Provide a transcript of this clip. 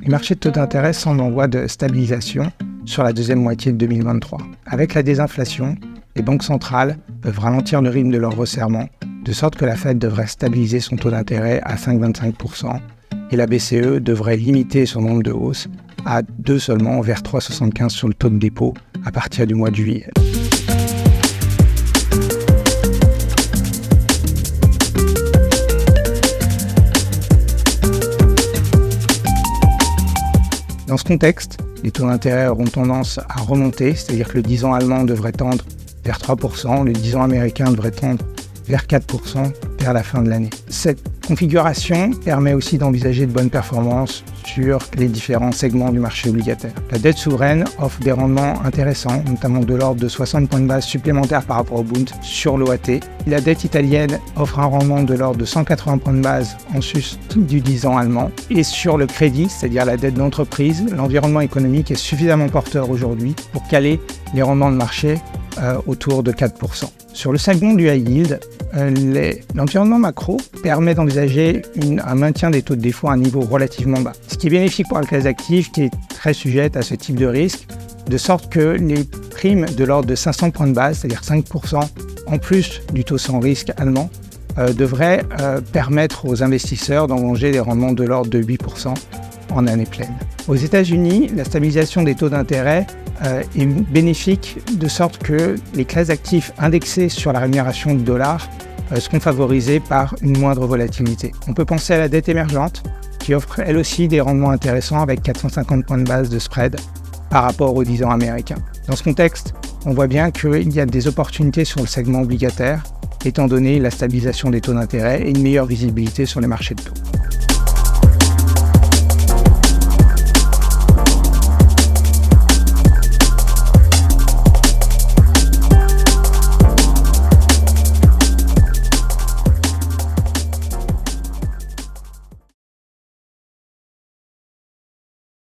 Les marchés de taux d'intérêt sont en voie de stabilisation sur la deuxième moitié de 2023. Avec la désinflation, les banques centrales peuvent ralentir le rythme de leur resserrement, de sorte que la Fed devrait stabiliser son taux d'intérêt à 5,25% et la BCE devrait limiter son nombre de hausses à 2 seulement, vers 3,75 sur le taux de dépôt à partir du mois de juillet. Dans ce contexte, les taux d'intérêt auront tendance à remonter, c'est-à-dire que le 10 ans allemand devrait tendre vers 3%, le 10 ans américain devrait tendre vers 4% vers la fin de l'année. Cette configuration permet aussi d'envisager de bonnes performances sur les différents segments du marché obligataire. La dette souveraine offre des rendements intéressants, notamment de l'ordre de 60 points de base supplémentaires par rapport au Bund sur l'OAT. La dette italienne offre un rendement de l'ordre de 180 points de base en sus du 10 ans allemand. Et sur le crédit, c'est-à-dire la dette d'entreprise, l'environnement économique est suffisamment porteur aujourd'hui pour caler les rendements de marché autour de 4%. Sur le segment du high yield, l'environnement macro permet d'envisager un maintien des taux de défaut à un niveau relativement bas. Ce qui est bénéfique pour la classe d'actifs qui est très sujette à ce type de risque, de sorte que les primes de l'ordre de 500 points de base, c'est-à-dire 5% en plus du taux sans risque allemand, devraient permettre aux investisseurs d'engranger des rendements de l'ordre de 8% en année pleine. Aux États-Unis, la stabilisation des taux d'intérêt est bénéfique de sorte que les classes d'actifs indexées sur la rémunération du dollar seront favorisées par une moindre volatilité. On peut penser à la dette émergente qui offre elle aussi des rendements intéressants avec 450 points de base de spread par rapport aux 10 ans américains. Dans ce contexte, on voit bien qu'il y a des opportunités sur le segment obligataire étant donné la stabilisation des taux d'intérêt et une meilleure visibilité sur les marchés de taux.